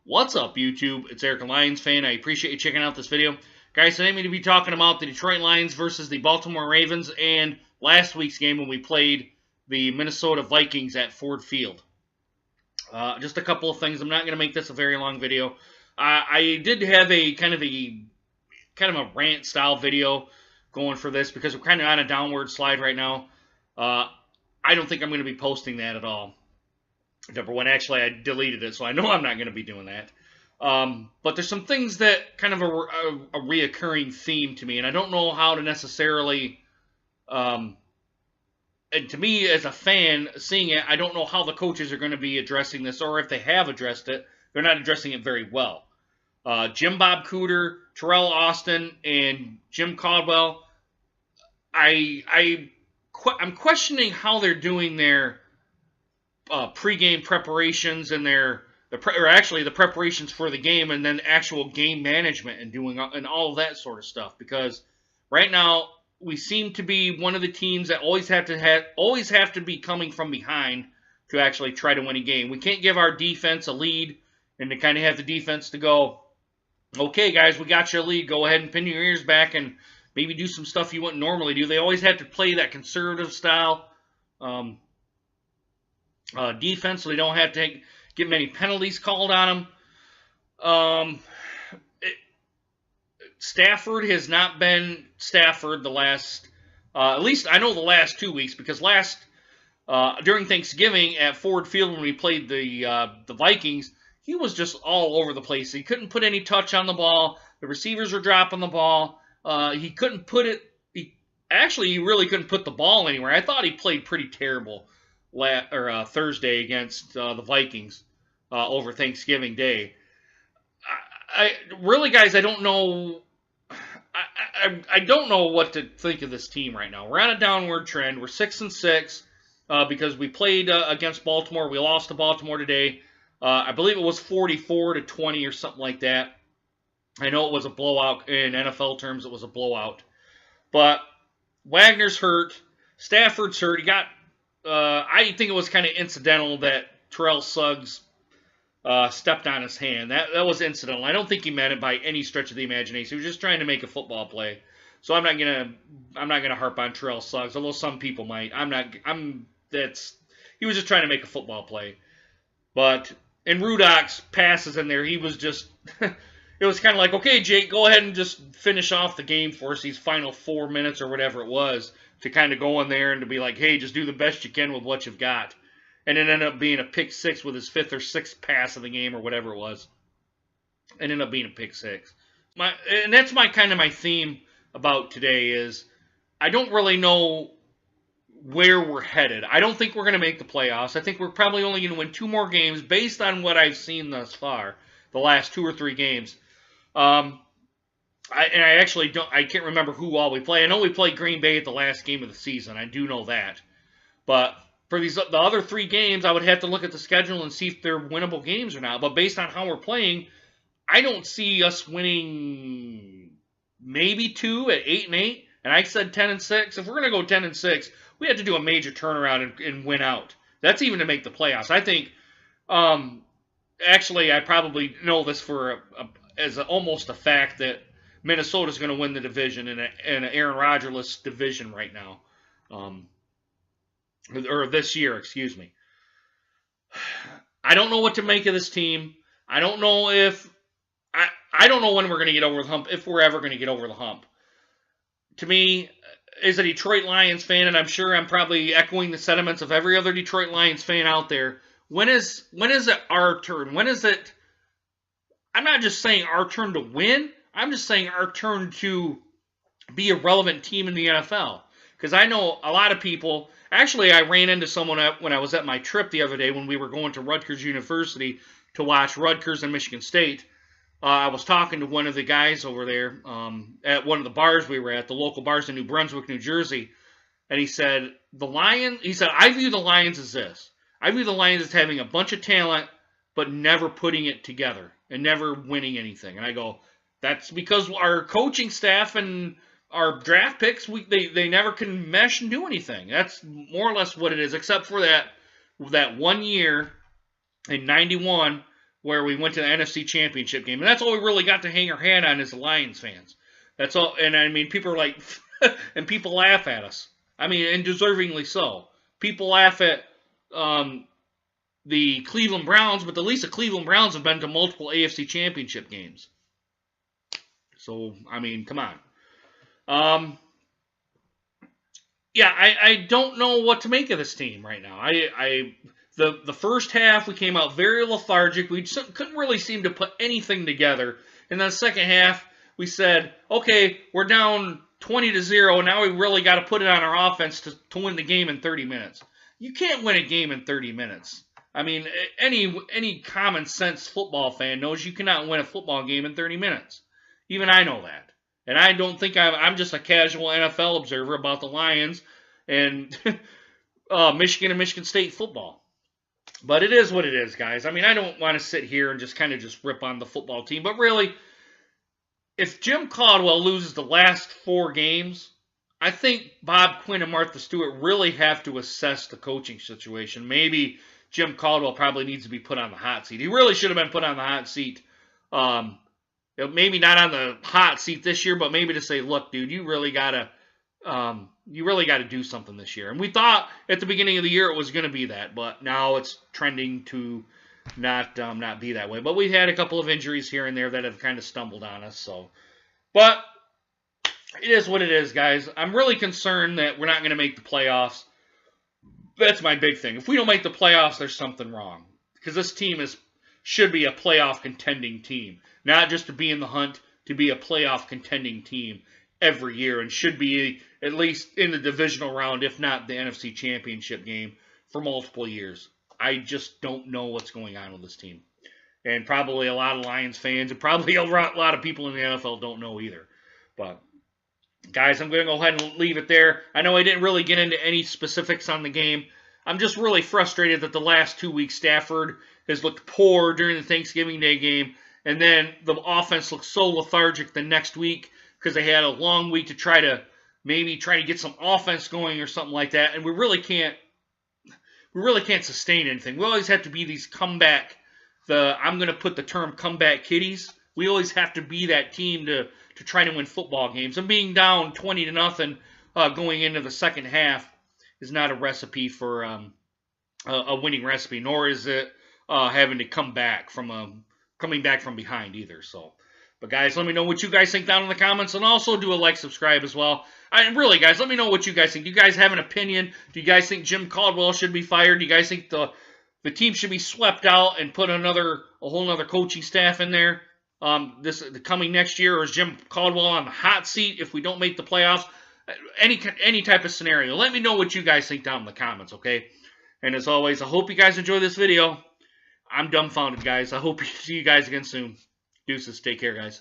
What's up, YouTube? It's Eric, a Lions fan. I appreciate you checking out this video. Guys, today I'm going to be talking about the Detroit Lions versus the Baltimore Ravens and last week's game when we played the Minnesota Vikings at Ford Field. Just a couple of things. I'm not going to make this a very long video. I did have a kind of a rant style video going for this because we're kind of on a downward slide right now. I don't think I'm going to be posting that at all. Number one, actually, I deleted it, so I know I'm not going to be doing that. But there's some things that kind of a reoccurring theme to me, and I don't know how to necessarily, and to me as a fan, seeing it, I don't know how the coaches are going to be addressing this, or if they have addressed it, they're not addressing it very well. Jim Bob Cooter, Terrell Austin, and Jim Caldwell, I'm questioning how they're doing their pregame preparations and the preparations for the game, and then actual game management and doing and all of that sort of stuff. Because right now we seem to be one of the teams that always have to be coming from behind to actually try to win a game. We can't give our defense a lead and to kind of have the defense to go, okay, guys, we got you a lead. Go ahead and pin your ears back and maybe do some stuff you wouldn't normally do. They always have to play that conservative style defense, so they don't have to get many penalties called on them. Stafford has not been Stafford the last, at least I know the last 2 weeks, because during Thanksgiving at Ford Field when we played the Vikings, he was just all over the place. He couldn't put any touch on the ball. The receivers were dropping the ball. He couldn't put it. He really couldn't put the ball anywhere. I thought he played pretty terrible Thursday against the Vikings over Thanksgiving Day. Really, guys, I don't know. I don't know what to think of this team right now. We're on a downward trend. We're 6-6 because we played against Baltimore. We lost to Baltimore today. I believe it was 44-20 or something like that. I know it was a blowout in NFL terms. It was a blowout, but Wagner's hurt. Stafford's hurt. He got. I think it was kind of incidental that Terrell Suggs stepped on his hand. That was incidental. I don't think he meant it by any stretch of the imagination. He was just trying to make a football play. So I'm not gonna harp on Terrell Suggs, although some people might. He was just trying to make a football play. But in Rudolph's passes in there, he was just. It was kind of like, okay, Jake, go ahead and just finish off the game for us, these final 4 minutes or whatever it was, to kind of go in there and to be like, hey, just do the best you can with what you've got. And it ended up being a pick six with his 5th or 6th pass of the game or whatever it was. It ended up being a pick six. And that's my theme about today is I don't really know where we're headed. I don't think we're going to make the playoffs. I think we're probably only going to win 2 more games based on what I've seen thus far, the last 2 or 3 games. I can't remember who all we play. I know we played Green Bay at the last game of the season. I do know that. But for the other 3 games, I would have to look at the schedule and see if they're winnable games or not. But based on how we're playing, I don't see us winning maybe 2 at 8-8. And I said 10-6. If we're going to go 10-6, we have to do a major turnaround and win out. That's even to make the playoffs. I think, actually, I probably know this as almost a fact that Minnesota's going to win the division in an Aaron Rodgers-less division right now. Or this year, excuse me. I don't know what to make of this team. I don't know I don't know when we're going to get over the hump, if we're ever going to get over the hump. To me, as a Detroit Lions fan, and I'm sure I'm probably echoing the sentiments of every other Detroit Lions fan out there, when is it our turn? When is it? I'm not just saying our turn to win. I'm just saying our turn to be a relevant team in the NFL. Because I know a lot of people. Actually, I ran into someone when I was at my trip the other day when we were going to Rutgers University to watch Rutgers and Michigan State. I was talking to one of the guys over there at one of the bars we were at, the local bars in New Brunswick, New Jersey. And he said, I view the Lions as this. I view the Lions as having a bunch of talent, but never putting it together and never winning anything. And I go, that's because our coaching staff and our draft picks, they never can mesh and do anything. That's more or less what it is, except for that 1 year in '91 where we went to the NFC Championship game. And that's all we really got to hang our hat on as the Lions fans. That's all. And I mean, people are like, and people laugh at us. I mean, and deservingly so. People laugh at the Cleveland Browns, but at least the Cleveland Browns have been to multiple AFC Championship games. So, I mean, come on. Yeah, I don't know what to make of this team right now. The first half, we came out very lethargic. We couldn't really seem to put anything together. And then the second half, we said, okay, we're down 20-0, and now we really got to put it on our offense to win the game in 30 minutes. You can't win a game in 30 minutes. I mean, any common sense football fan knows you cannot win a football game in 30 minutes. Even I know that. And I don't think I'm just a casual NFL observer about the Lions and Michigan and Michigan State football. But it is what it is, guys. I mean, I don't want to sit here and just kind of just rip on the football team. But really, if Jim Caldwell loses the last 4 games, I think Bob Quinn and Martha Stewart really have to assess the coaching situation. Maybe Jim Caldwell probably needs to be put on the hot seat. He really should have been put on the hot seat. Maybe not on the hot seat this year, but maybe to say, look, dude, you really gotta do something this year. And we thought at the beginning of the year it was going to be that, but now it's trending to not be that way. But we've had a couple of injuries here and there that have kind of stumbled on us. So, but it is what it is, guys. I'm really concerned that we're not going to make the playoffs. That's my big thing. If we don't make the playoffs, there's something wrong, because this team should be a playoff contending team. Not just to be in the hunt, to be a playoff contending team every year, and should be at least in the divisional round, if not the NFC Championship game, for multiple years. I just don't know what's going on with this team. And probably a lot of Lions fans, and probably a lot of people in the NFL don't know either. But, guys, I'm going to go ahead and leave it there. I know I didn't really get into any specifics on the game. I'm just really frustrated that the last 2 weeks Stafford has looked poor during the Thanksgiving Day game. And then the offense looked so lethargic the next week because they had a long week to try to get some offense going or something like that. And we really can't sustain anything. We always have to be these I'm going to put the term comeback kiddies. We always have to be that team to try to win football games. And being down 20-0 going into the second half is not a recipe for a winning recipe, nor is it having to coming back from behind either. So, but guys, let me know what you guys think down in the comments, and also do a like, subscribe as well. Really, guys, let me know what you guys think. Do you guys have an opinion? Do you guys think Jim Caldwell should be fired? Do you guys think the team should be swept out and put a whole other coaching staff in there the coming next year, or is Jim Caldwell on the hot seat if we don't make the playoffs? Any type of scenario. Let me know what you guys think down in the comments, okay? And as always, I hope you guys enjoy this video. I'm dumbfounded, guys. I hope to see you guys again soon. Deuces. Take care, guys.